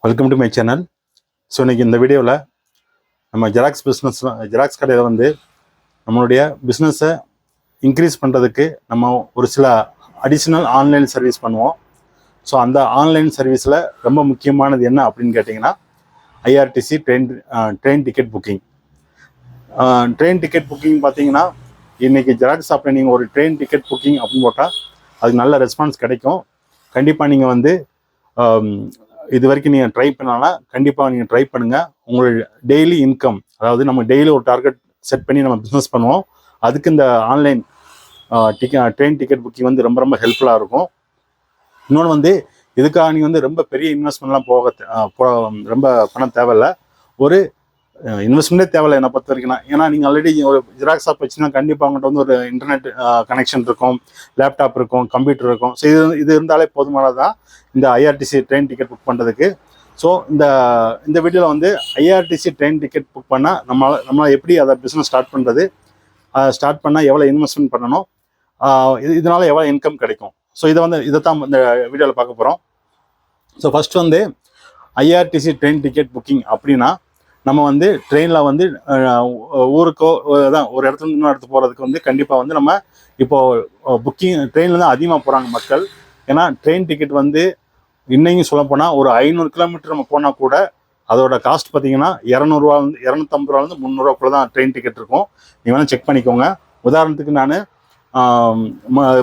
Welcome to my channel. So இன்றைக்கி இந்த வீடியோவில் நம்ம ஜெராக்ஸ் கடையில் வந்து நம்மளுடைய பிஸ்னஸை இன்க்ரீஸ் பண்ணுறதுக்கு நம்ம ஒரு சில அடிஷ்னல் ஆன்லைன் சர்வீஸ் பண்ணுவோம். ஸோ அந்த ஆன்லைன் சர்வீஸில் ரொம்ப முக்கியமானது என்ன அப்படின்னு கேட்டிங்கன்னா IRTC train ticket booking. Train ticket booking பார்த்தீங்கன்னா இன்றைக்கி ஜெராக்ஸ் ஷாப்பில் நீங்கள் ஒரு ட்ரெயின் டிக்கெட் புக்கிங் அப்படின்னு போட்டால் அதுக்கு நல்ல ரெஸ்பான்ஸ் கிடைக்கும். கண்டிப்பாக நீங்கள் வந்து இது வரைக்கும் நீங்கள் ட்ரை பண்ணாலும் கண்டிப்பாக நீங்கள் ட்ரை பண்ணுங்கள். உங்களுடைய டெய்லி இன்கம், அதாவது நம்ம டெய்லி ஒரு டார்கெட் செட் பண்ணி நம்ம பிஸ்னஸ் பண்ணுவோம். அதுக்கு இந்த ஆன்லைன் ட்ரெயின் டிக்கெட் புக்கிங் வந்து ரொம்ப ரொம்ப ஹெல்ப்ஃபுல்லாக இருக்கும். இன்னொன்று வந்து இதுக்காக நீங்கள் வந்து ரொம்ப பெரிய இன்வெஸ்ட்மெண்ட்லாம் ரொம்ப பணம் தேவையில்லை. ஒரு இன்வெஸ்ட்மெண்ட்டே தேவையில்லை என்னை பொறுத்த வரைக்கும். ஏன்னா நீங்கள் ஆல்ரெடி ஒரு ஜெராக்ஸ் ஷாப் வச்சுன்னா கண்டிப்பாக அவங்கள்ட்ட வந்து ஒரு இன்டர்நெட் கனெக்ஷன் இருக்கும், லேப்டாப் இருக்கும், கம்ப்யூட்டர் இருக்கும். ஸோ இது இருந்தாலே போதுமானது தான் இந்த ஐஆர்டிசி ட்ரெயின் டிக்கெட் புக் பண்ணுறதுக்கு. ஸோ இந்த வீடியோவில் வந்து ஐஆர்டிசி ட்ரெயின் டிக்கெட் புக் பண்ணால் நம்மளால் எப்படி அதை பிஸ்னஸ் ஸ்டார்ட் பண்ணுறது, ஸ்டார்ட் பண்ணால் எவ்வளோ இன்வெஸ்ட்மெண்ட் பண்ணணும், இதனால் எவ்வளோ இன்கம் கிடைக்கும். ஸோ இதை தான் இந்த வீடியோவில் பார்க்க போகிறோம். ஸோ ஃபஸ்ட்டு வந்து ஐஆர்டிசி ட்ரெயின் டிக்கெட் புக்கிங் அப்படின்னா நம்ம வந்து ட்ரெயினில் வந்து ஊருக்கோ தான் ஒரு இடத்துல இன்னொரு இடத்துக்கு போகிறதுக்கு வந்து கண்டிப்பாக வந்து நம்ம இப்போது புக்கிங் ட்ரெயினில் தான் அதிகமாக போகிறாங்க மக்கள். ஏன்னா ட்ரெயின் டிக்கெட் வந்து இன்னையும் சொல்லப்போனால் ஒரு 500 கிலோமீட்டர் நம்ம போனால் கூட அதோட காஸ்ட் பார்த்தீங்கன்னா 250 ரூபாலேருந்து 300 தான் ட்ரெயின் டிக்கெட் இருக்கும். நீங்கள் வேணால் செக் பண்ணிக்கோங்க. உதாரணத்துக்கு நான்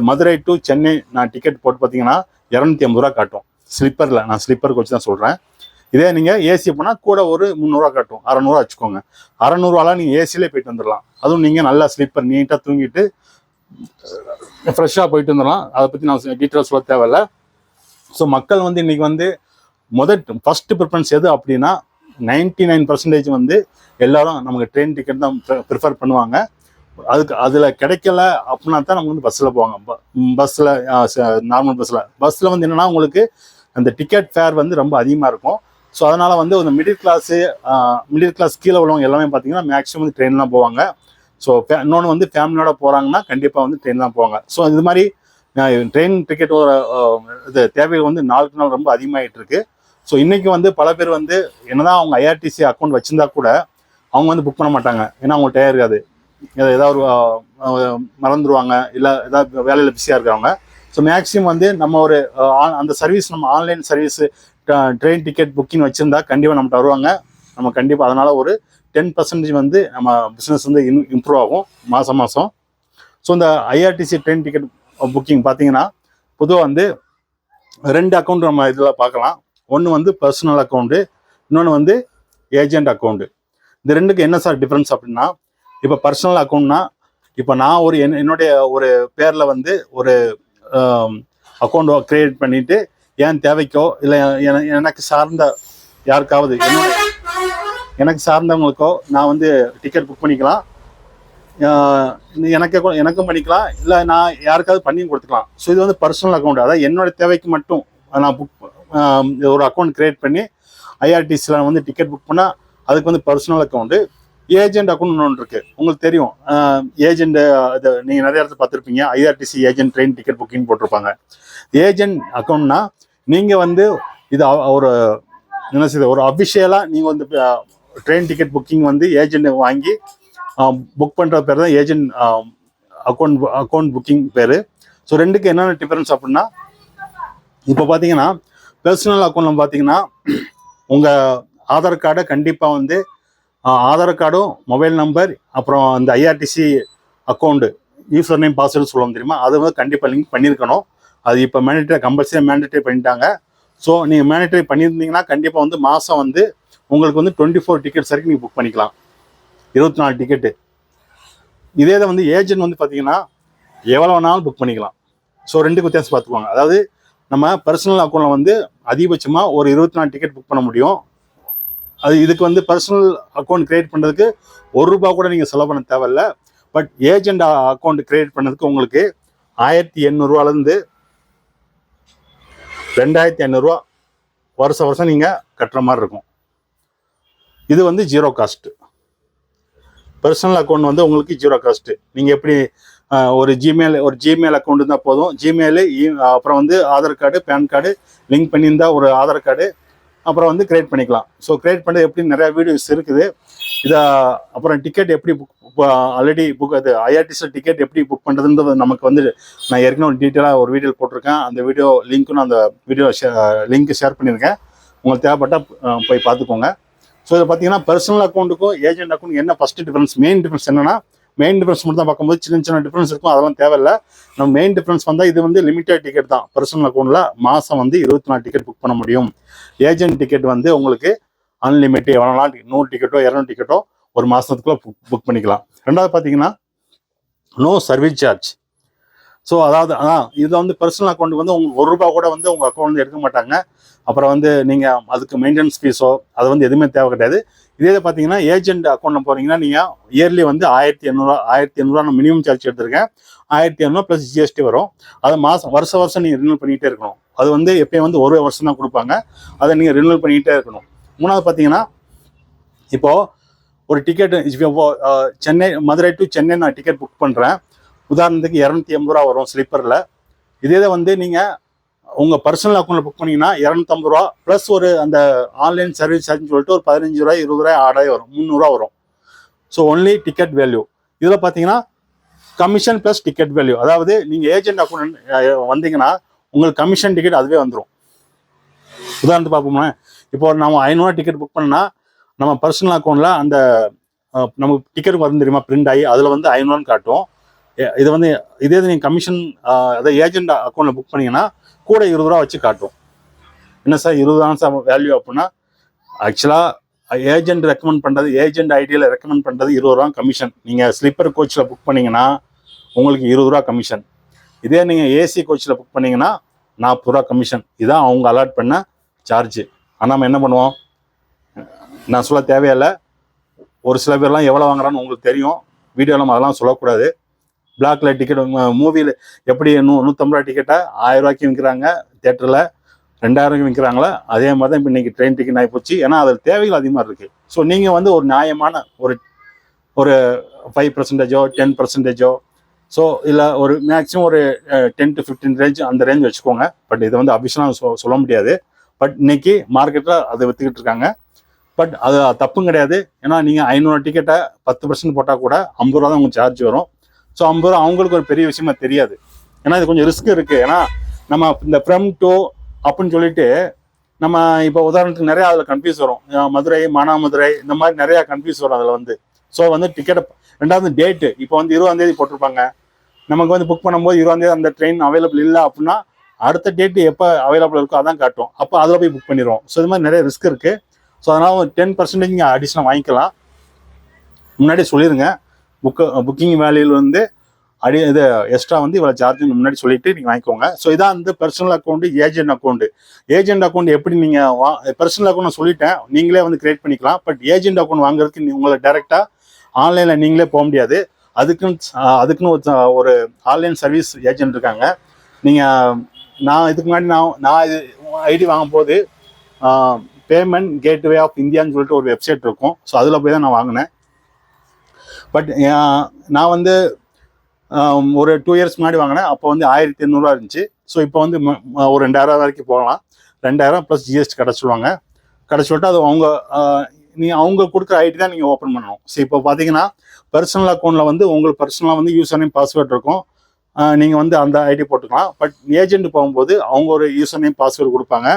மதுரை டு சென்னை நான் டிக்கெட் போட்டு பார்த்தீங்கன்னா 250 ரூபா காட்டும் ஸ்லிப்பரில். நான் ஸ்லிப்பருக்கு வச்சு தான் சொல்கிறேன். இதே நீங்கள் ஏசி போனால் கூட ஒரு 300 காட்டும், 600 வச்சுக்கோங்க. 600 நீங்கள் ஏசியிலே போயிட்டு வந்துடலாம். அதுவும் நீங்கள் நல்லா ஸ்லீப்பர் நீட்டாக தூங்கிட்டு ஃப்ரெஷ்ஷாக போயிட்டு வந்துடலாம். அதை பற்றி நான் டீட்டெயில்ஸ் சொல்ல தேவையில்லை. ஸோ மக்கள் வந்து இன்றைக்கி வந்து ஃபஸ்ட்டு ப்ரிஃபரன்ஸ் எது அப்படின்னா 99% வந்து எல்லோரும் நமக்கு ட்ரெயின் டிக்கெட் தான் ப்ரிஃபர் பண்ணுவாங்க. அதில் கிடைக்கல அப்படின்னா தான் நம்ம வந்து பஸ்ஸில் போவாங்க. நார்மல் பஸ்ஸில் வந்து என்னென்னா உங்களுக்கு அந்த டிக்கெட் ஃபேர் வந்து ரொம்ப அதிகமாக இருக்கும். ஸோ அதனால் வந்து ஒரு மிடில் கிளாஸ் கீழே உள்ளவங்க எல்லாமே பார்த்தீங்கன்னா மேக்ஸிமம் வந்து ட்ரெயின் தான் போவாங்க. ஸோ இன்னொன்று வந்து ஃபேமிலியோட போகிறாங்கன்னா கண்டிப்பாக வந்து ட்ரெயின் தான் போவாங்க. ஸோ இது மாதிரி ட்ரெயின் டிக்கெட்டோட இது தேவைகள் வந்து நாளுக்கு நாள் ரொம்ப அதிகமாகிட்டு இருக்கு. ஸோ இன்றைக்கி வந்து பல பேர் வந்து என்னதான் அவங்க ஐஆர்டிசி அக்கௌண்ட் வச்சுருந்தா கூட அவங்க வந்து புக் பண்ண மாட்டாங்க. ஏன்னா அவங்க டயர் இருக்காது, ஏதாவது மறந்துடுவாங்க, இல்லை ஏதாவது வேலையில் பிஸியாக இருக்காங்க. ஸோ மேக்ஸிமம் வந்து நம்ம ஒரு அந்த சர்வீஸ், நம்ம online service train ticket booking வச்சுருந்தா கண்டிப்பாக நம்மகிட்ட வருவாங்க. நம்ம கண்டிப்பாக அதனால் ஒரு 10% வந்து நம்ம பிஸ்னஸ் வந்து இம்ப்ரூவ் ஆகும் மாதம். ஸோ இந்த ஐஆர்டிசி ட்ரெயின் டிக்கெட் புக்கிங் பார்த்தீங்கன்னா பொதுவாக வந்து 2 அக்கௌண்ட் நம்ம இதில் பார்க்கலாம். ஒன்று வந்து பர்சனல் அக்கௌண்ட்டு, இன்னொன்று வந்து ஏஜென்ட் அக்கௌண்ட்டு. இந்த ரெண்டுக்கு என்ன சார் டிஃப்ரென்ஸ் அப்படின்னா, இப்போ பர்சனல் அக்கௌண்ட்னா இப்போ நான் என்னுடைய ஒரு பேரில் வந்து ஒரு அக்கௌண்ட் க்ரியேட் பண்ணிவிட்டு என் தேவைக்கோ இல்லை எனக்கு சார்ந்த யாருக்காவது எனக்கு சார்ந்தவங்களுக்கோ நான் வந்து டிக்கெட் புக் பண்ணிக்கலாம். எனக்கும் பண்ணிக்கலாம், இல்லை நான் யாருக்காவது பண்ணியும் கொடுத்துக்கலாம். ஸோ இது வந்து பர்சனல் அக்கௌண்ட். அதாவது என்னோடய தேவைக்கு மட்டும் நான் ஒரு அக்கௌண்ட் க்ரியேட் பண்ணி ஐஆர்டிசியில் வந்து டிக்கெட் புக் பண்ணால் அதுக்கு வந்து பர்சனல் அக்கௌண்ட்டு. ஏஜென்ட் அக்கௌண்ட் ஒன்று இருக்குது, உங்களுக்கு தெரியும். ஏஜென்ட் இது நீங்கள் நிறைய இடத்துல பார்த்துருப்பீங்க. IRTC agent train ticket booking போட்டிருப்பாங்க. ஏஜென்ட் அக்கௌண்ட்னா நீங்கள் வந்து இது ஒரு என்ன செய்யுது, ஒரு அஃபிஷியலாக நீங்கள் வந்து ட்ரெயின் டிக்கெட் புக்கிங் வந்து ஏஜென்ட் வாங்கி புக் பண்ணுற பேர் தான் ஏஜென்ட் அக்கௌண்ட் புக்கிங் பேர். ஸோ ரெண்டுக்கு என்னென்ன டிஃபரன்ஸ் அப்படின்னா, இப்போ பார்த்தீங்கன்னா பர்சனல் அக்கௌண்ட்டில் பார்த்தீங்கன்னா உங்கள் ஆதார் கார்டை கண்டிப்பாக வந்து ஆதார் கார்டும் மொபைல் நம்பர் அப்புறம் அந்த IRTC account user name password சொல்லுவோம் தெரியுமா, அதை வந்து கண்டிப்பாக லிங்க் பண்ணியிருக்கணும். அது இப்போ கம்பல்சரி மேண்டேட்டரி பண்ணிட்டாங்க. ஸோ நீங்கள் மேண்டேட்டரி பண்ணியிருந்தீங்கன்னா கண்டிப்பாக வந்து மாதம் வந்து உங்களுக்கு வந்து 24 டிக்கெட்ஸ் வரைக்கும் நீங்கள் புக் பண்ணிக்கலாம், 24 டிக்கெட்டு. இதே தான் வந்து ஏஜென்ட் வந்து பார்த்தீங்கன்னா எவ்வளோ வேணாலும் புக் பண்ணிக்கலாம். ஸோ ரெண்டுக்கு வித்தியாசம் பார்த்துக்குவாங்க. அதாவது நம்ம பர்சனல் அக்கௌண்ட்டில் வந்து அதிகபட்சமாக ஒரு 24 டிக்கெட் புக் பண்ண முடியும். இதுக்கு வந்து பர்சனல் அக்கௌண்ட் க்ரியேட் பண்ணுறதுக்கு ₹1 கூட நீங்கள் செலவு பண்ண தேவையில்லை. பட் ஏஜென்ட் அக்கௌண்ட் க்ரியேட் பண்ணதுக்கு உங்களுக்கு 1800 2500 வருஷம் நீங்கள் கட்டுற மாதிரி இருக்கும். இது வந்து ஜீரோ காஸ்ட்டு. பர்சனல் அக்கௌண்ட் வந்து உங்களுக்கு ஜீரோ காஸ்ட்டு. நீங்கள் எப்படி ஒரு ஜிமெயில் அக்கௌண்ட் இருந்தால் போதும். ஜிமெயிலு அப்புறம் வந்து Aadhaar card, PAN card link பண்ணியிருந்தால் ஒரு ஆதார் கார்டு, அப்புறம் வந்து கிரியேட் பண்ணிக்கலாம். ஸோ கிரியேட் பண்ணது எப்படி நிறைய வீடியோஸ் இருக்குது. இதை அப்புறம் டிக்கெட் எப்படி ஆல்ரெடி அது ஐஆர்டிசியில் டிக்கெட் எப்படி புக் பண்ணுறதுன்றது நமக்கு வந்து நான் ஏற்கனவே டீட்டெயிலாக ஒரு வீடியோ போட்டிருக்கேன். அந்த வீடியோ லிங்க்கும் நான் அந்த வீடியோ லிங்க் ஷேர் பண்ணியிருக்கேன். உங்களுக்கு தேவைப்பட்டால் போய் பார்த்துக்கோங்க. ஸோ இதை பார்த்தீங்கன்னா பர்சனல் அக்கௌண்ட்டுக்கும் ஏஜென்ட் அக்கௌண்ட் என்ன ஃபஸ்ட்டு டிஃப்ரென்ஸ், மெயின் டிஃப்ரென்ஸ் என்னன்னா, மெயின் டிஃப்ரென்ஸ் மட்டும் தான் பார்க்கும்போது சின்ன டிஃப்ரென்ஸ் இருக்கும், அதெல்லாம் தேவையில்லை. நம்ம மெயின் டிஃப்ரென்ஸ் வந்தால் இது வந்து லிமிட்டட் டிக்கெட் தான். பர்சனல் அக்கௌண்ட்டில் மாதம் வந்து 24 டிக்கெட் புக் பண்ண முடியும். ஏஜென்ட் டிக்கெட் வந்து உங்களுக்கு அன்லிமிட்டட், எவ்வளோ நாள் 100 டிக்கெட்டோ 200 டிக்கெட்டோ ஒரு மாதத்துக்குள்ளே புக் பண்ணிக்கலாம். ரெண்டாவது பார்த்தீங்கன்னா நோ சர்வீஸ் சார்ஜ். ஸோ அதாவது இதில் வந்து பர்சனல் அக்கௌண்ட் வந்து உங்களுக்கு ₹1 கூட வந்து உங்கள் அக்கௌண்ட் எடுக்க மாட்டாங்க. அப்புறம் வந்து நீங்கள் அதுக்கு மெயின்டெனன்ஸ் ஃபீஸோ அது வந்து எதுவுமே தேவை கிடையாது. இதே பார்த்தீங்கன்னா ஏஜென்ட் அக்கௌண்ட்டில் போகிறீங்கன்னா நீங்கள் இயர்லி வந்து 1800 நான் மினிமம் சார்ஜ் எடுத்திருக்கேன். 1800 ப்ளஸ் ஜிஎஸ்டி வரும். அதை வருஷம் நீங்கள் ரினியூல் பண்ணிகிட்டே இருக்கணும். அது வந்து எப்பயும் வந்து ஒரு வருஷம் தான் கொடுப்பாங்க, அதை நீங்கள் ரினியூல் பண்ணிகிட்டே இருக்கணும். மூணாவது பார்த்தீங்கன்னா இப்போது ஒரு டிக்கெட் சென்னை மதுரை டு சென்னை நான் டிக்கெட் புக் பண்ணுறேன். உதாரணத்துக்கு ₹280 வரும் ஸ்லீப்பரில். இதே வந்து நீங்கள் உங்கள் பர்சனல் அக்கௌண்ட்டில் புக் பண்ணிங்கன்னா ₹250 ப்ளஸ் ஒரு அந்த ஆன்லைன் சர்வீஸ் சார்ஜ்னு சொல்லிட்டு ஒரு ₹15 ₹20 ஆடாய் வரும், ₹300 வரும். So only ticket value. இதில் பார்த்தீங்கன்னா கமிஷன் ப்ளஸ் டிக்கெட் வேல்யூ. அதாவது நீங்கள் ஏஜென்ட் அக்கௌண்ட் வந்தீங்கன்னா உங்களுக்கு கமிஷன் டிக்கெட் அதுவே வந்துடும். உதாரணத்துக்கு பார்ப்போம்னா, இப்போ நம்ம ₹500 டிக்கெட் புக் பண்ணால் நம்ம பர்சனல் அக்கௌண்ட்டில் அந்த நமக்கு டிக்கெட் வரும் தெரியுமா, பிரிண்ட் ஆகி அதில் வந்து ₹500 காட்டும். இது வந்து இதே நீங்கள் கமிஷன் அதாவது ஏஜென்ட் அக்கௌண்ட்டில் புக் பண்ணிங்கன்னா கூட ₹20 வச்சு காட்டும். என்ன சார் ₹20 வேல்யூ அப்படின்னா, ஆக்சுவலாக ஏஜென்ட் ரெக்கமெண்ட் பண்ணுறது, ஏஜென்ட் ஐடியில் ரெக்கமெண்ட் பண்ணுறது ₹20 கமிஷன். நீங்கள் ஸ்லீப்பர் கோச்சில் புக் பண்ணிங்கன்னா உங்களுக்கு ₹20 கமிஷன். இதே நீங்கள் ஏசி கோச்சில் புக் பண்ணிங்கன்னா ₹40 கமிஷன். இதுதான் அவங்க அலாட் பண்ண சார்ஜு. ஆனால் நம்ம என்ன பண்ணுவோம், நான் சொல்ல தேவையில்லை. ஒரு சில பேர்லாம் எவ்வளோ வாங்குறான்னு உங்களுக்கு தெரியும். வீடியோவில் நம்ம அதெல்லாம் சொல்லக்கூடாது. பிளாக்ல டிக்கெட் மூவியில் எப்படி ₹150 டிக்கெட்டை ₹1000 விற்கிறாங்க, தேட்டரில் ₹2000 விற்கிறாங்களா, அதே மாதிரி தான் இப்போ இன்றைக்கி ட்ரெயின் டிக்கெட் ஆகி போச்சு. ஏன்னா அதில் தேவைகள் அதிகமாக இருக்குது. ஸோ நீங்கள் வந்து ஒரு நியாயமான ஒரு 5% 10%, ஸோ இல்லை ஒரு மேக்ஸிமம் ஒரு 10 to 15 ரேஞ்ச், அந்த ரேஞ்ச் வச்சுக்கோங்க. பட் இதை வந்து அபிஷனாக சொல்ல முடியாது. பட் இன்னைக்கு மார்க்கெட்டில் அதை விற்றுக்கிட்டு இருக்காங்க. பட் அது தப்பும் கிடையாது. ஏன்னா நீங்கள் 500 டிக்கெட்டை 10% போட்டால் கூட ₹50 தான் உங்களுக்கு சார்ஜ் வரும். ஸோ ₹50 அவங்களுக்கு ஒரு பெரிய விஷயமா தெரியாது. ஏன்னா இது கொஞ்சம் ரிஸ்க் இருக்குது. ஏன்னா நம்ம இந்த ஃப்ரம் டூ அப்படின்னு சொல்லிட்டு நம்ம இப்போ உதாரணத்துக்கு நிறையா அதில் கன்ஃபியூஸ் வரும். மதுரை, மானாமதுரை, இந்த மாதிரி நிறையா கன்ஃபியூஸ் வரும் அதில் வந்து. ஸோ வந்து டிக்கெட்டை ரெண்டாவது டேட்டு இப்போ வந்து 20ஆம் தேதி போட்டிருப்பாங்க. நமக்கு வந்து புக் பண்ணும்போது 20ஆம் தேதி அந்த ட்ரெயின் அவைலபிள் இல்லை அப்படின்னா அடுத்த டேட்டு எப்போ அவைலபிள் இருக்கோ அதான் காட்டும். அப்போ அதில் போய் புக் பண்ணிடுவோம். ஸோ இது மாதிரி நிறைய ரிஸ்க் இருக்குது. ஸோ அதனால் 10% நீங்கள் அடிஷனல் வாங்கிக்கலாம். முன்னாடி சொல்லிடுங்க, புக்கிங் வேல்யூவில் வந்து இது எக்ஸ்ட்ரா வந்து இவ்வளோ சார்ஜ் முன்னாடி சொல்லிட்டு நீங்கள் வாங்கிக்கோங்க. ஸோ இதான் வந்து personal account, agent account. Agent account எப்படி நீங்கள் பர்சனல் அக்கௌண்ட் சொல்லிட்டேன், நீங்களே வந்து கிரியேட் பண்ணிக்கலாம். பட் ஏஜென்ட் அக்கௌண்ட் வாங்குறதுக்கு உங்களை டைரெக்டாக ஆன்லைனில் நீங்களே போக முடியாது. அதுக்குன்னு ஒரு ஆன்லைன் சர்வீஸ் ஏஜென்ட் இருக்காங்க. நீங்கள் நான் இதுக்கு முன்னாடி நான் இது ஐடி வாங்கும்போது பேமெண்ட் கேட்வே ஆஃப் இந்தியான்னு சொல்லிட்டு ஒரு வெப்சைட் இருக்கும். ஸோ அதில் போய் தான் நான் வாங்கினேன். பட் நான் வந்து ஒரு 2 இயர்ஸ் முன்னாடி வாங்கினேன். அப்போ வந்து 1800 இருந்துச்சு. ஸோ இப்போ வந்து ஒரு 2000 வரைக்கும் போகலாம். 2000 ப்ளஸ் ஜிஎஸ்டி கிடச்சிடுவாங்க. கிடச்சிட்டு அது அவங்க கொடுக்குற ஐடி தான் நீங்கள் ஓப்பன் பண்ணணும். ஸோ இப்போ பார்த்தீங்கன்னா பர்சனல் அக்கௌண்ட்டில் வந்து உங்களுக்கு பர்சனலாக வந்து யூசர் நேம் பாஸ்வேர்ட் இருக்கும். நீங்கள் வந்து அந்த ஐடி போட்டுக்கலாம். பட் ஏஜென்ட் போகும்போது அவங்க ஒரு யூசர் நேம் பாஸ்வேர்டு கொடுப்பாங்க.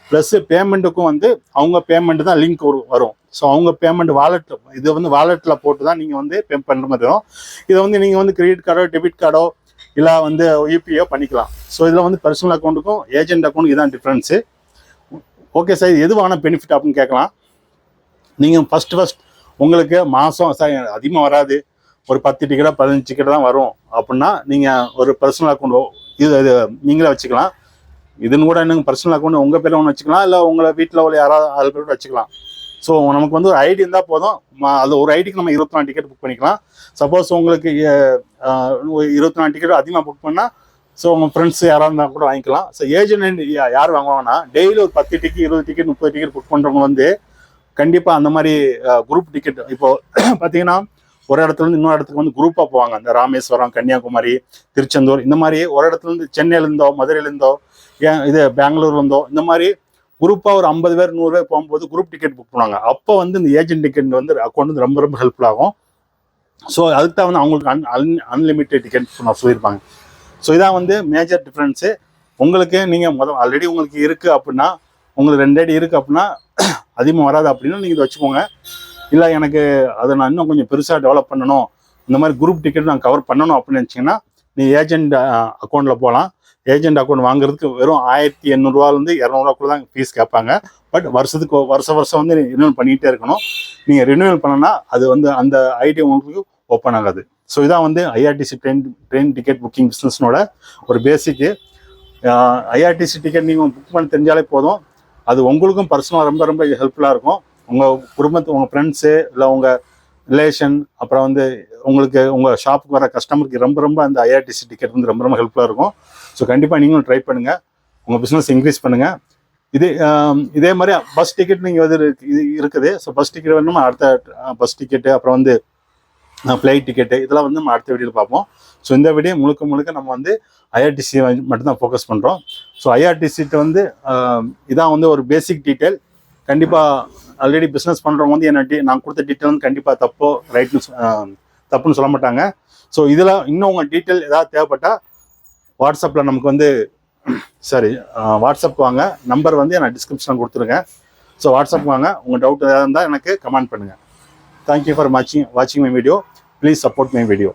ப்ளஸ் பேமெண்ட்டுக்கும் வந்து அவங்க பேமெண்ட் தான் லிங்க் வரும். ஸோ அவங்க பேமெண்ட் வாலெட், இது வந்து வாலெட்டில் போட்டு தான் நீங்கள் வந்து பே பண்ணுற மாதிரி வரும். இதை வந்து நீங்கள் வந்து கிரெடிட் கார்டோ டெபிட் கார்டோ இல்லை வந்து யூபிஐயோ பண்ணிக்கலாம். ஸோ இதில் வந்து பர்சனல் அக்கௌண்ட்டுக்கும் ஏஜென்ட் அக்கௌண்ட்டுக்கு இதான் டிஃப்ரென்ஸு. ஓகே சார், எதுவான பெனிஃபிட் அப்படின்னு கேட்கலாம். நீங்கள் ஃபஸ்ட் உங்களுக்கு மாதம் சார் அதிகமாக வராது, ஒரு 10 டிக்கெட்டோ 15 டிக்கெட் தான் வரும் அப்படின்னா நீங்கள் ஒரு பர்சனல் அக்கௌண்ட்டோ இது நீங்களே வச்சுக்கலாம். இதுன்னு கூட என்னங்க பர்சனல் அக்கௌண்ட் உங்கள் பேரில் ஒன்று வச்சுக்கலாம், இல்லை உங்களை வீட்டில் உள்ள யாராவது 6 பேரோட வச்சுக்கலாம். ஸோ நமக்கு வந்து ஒரு ஐடி இருந்தால் போதும். அது ஒரு ஐடிக்கு நம்ம 24 டிக்கெட் புக் பண்ணிக்கலாம். சப்போஸ் உங்களுக்கு 24 டிக்கெட் அதிகமாக புக் பண்ணால் ஸோ உங்கள் ஃப்ரெண்ட்ஸ் யாராக இருந்தால் கூட வாங்கிக்கலாம். ஸோ ஏஜென்ட் யார் வாங்குவாங்கன்னா டெய்லி ஒரு 10 டிக்கெட் 20 டிக்கெட் 30 டிக்கெட் புக் பண்ணுறவங்க வந்து கண்டிப்பாக அந்த மாதிரி குரூப் டிக்கெட் இப்போது பார்த்தீங்கன்னா ஒரு இடத்துலேருந்து இன்னொரு இடத்துக்கு வந்து குரூப்பாக போவாங்க. இந்த ராமேஸ்வரம், கன்னியாகுமரி, திருச்செந்தூர், இந்த மாதிரி ஒரு இடத்துலேருந்து சென்னையிலேருந்தோ மதுரையிலேருந்தோ இது பெங்களூர்லேருந்தோ இந்த மாதிரி குரூப்பாக ஒரு 50 பேர் 100 பேர் போகும்போது குரூப் டிக்கெட் புக் பண்ணுவாங்க. அப்போ வந்து இந்த ஏஜென்ட் டிக்கெட் வந்து அக்கௌண்ட் வந்து ரொம்ப ரொம்ப ஹெல்ப்ஃபுல் ஆகும். ஸோ அதுக்கு தான் வந்து அவங்களுக்கு அன்லிமிட்டெட் டிக்கெட் நான் சொல்லியிருப்பாங்க. ஸோ இதான் வந்து மேஜர் டிஃப்ரென்ஸு. உங்களுக்கு நீங்கள் ஆல்ரெடி உங்களுக்கு இருக்குது அப்படின்னா, உங்களுக்கு 2 அடி இருக்குது அப்படின்னா அதிகமாக வராது அப்படின்னா நீங்கள் இதை வச்சுக்கோங்க. இல்லை எனக்கு அதை நான் இன்னும் கொஞ்சம் பெருசாக டெவலப் பண்ணணும், இந்த மாதிரி குரூப் டிக்கெட் நான் கவர் பண்ணணும் அப்படின்னு நினச்சிங்கன்னா நீங்கள் ஏஜென்ட் அக்கௌண்ட்டில் போகலாம். ஏஜென்ட் அக்கௌண்ட் வாங்குறதுக்கு வெறும் 1800 200 தான் ஃபீஸ் கேட்பாங்க. பட் வருஷம் வந்து ரினியூவல் பண்ணிகிட்டே இருக்கணும். நீங்கள் ரினியூவல் பண்ணனா அது வந்து அந்த ஐடி உங்களுக்கு ஓப்பன் ஆகாது. ஸோ இதான் வந்து ஐஆர்டிசி ட்ரெயின் டிக்கெட் புக்கிங் பிஸ்னஸ்னோட ஒரு பேசிக்கு. ஐஆர்டிசி டிக்கெட் நீங்கள் புக் பண்ண தெரிஞ்சாலே போதும். அது உங்களுக்கும் பர்சனலாக ரொம்ப ரொம்ப ஹெல்ப்ஃபுல்லாக இருக்கும். உங்கள் உங்கள் ஃப்ரெண்ட்ஸு இல்லை உங்கள் ரிலேஷன், அப்புறம் வந்து உங்களுக்கு உங்கள் ஷாப்புக்கு வர கஸ்டமருக்கு ரொம்ப ரொம்ப அந்த ஐஆர்டிசி டிக்கெட் வந்து ரொம்ப ரொம்ப ஹெல்ப்ஃபுல்லாக இருக்கும். ஸோ கண்டிப்பாக நீங்களும் ட்ரை பண்ணுங்கள், உங்கள் பிஸ்னஸ் இன்க்ரீஸ் பண்ணுங்கள். இதே மாதிரி பஸ் டிக்கெட் நீங்கள் இது இருக்குது. ஸோ பஸ் டிக்கெட் வந்து நம்ம அடுத்த பஸ் டிக்கெட்டு, அப்புறம் வந்து ஃப்ளைட் டிக்கெட்டு, இதெல்லாம் வந்து நம்ம அடுத்த வீடியோவில் பார்ப்போம். ஸோ இந்த வீடியோ முழுக்க நம்ம வந்து ஐஆர்டிசி மட்டும்தான் ஃபோக்கஸ் பண்ணுறோம். ஸோ ஐஆர்டிசிட்டு வந்து இதான் வந்து ஒரு பேசிக் டீட்டெயில். கண்டிப்பாக ஆல்ரெடி பிஸ்னஸ் பண்ணுறவங்க வந்து நான் கொடுத்த டீட்டெயில் வந்து கண்டிப்பாக தப்புன்னு சொல்ல மாட்டாங்க. ஸோ இதில் இன்னும் உங்கள் டீட்டெயில் ஏதாவது தேவைப்பட்டால் வாட்ஸ்அப்பில் நமக்கு வந்து வாட்ஸ்அப் வாங்க. நம்பர் வந்து நான் டிஸ்கிரிப்ஷனில் கொடுத்துருக்கேன். ஸோ வாட்ஸ்அப் வாங்க. உங்கள் டவுட் ஏதாவது இருந்தால் எனக்கு கமெண்ட் பண்ணுங்கள். தேங்க்யூ ஃபார் வாட்சிங் my video. Please support my video.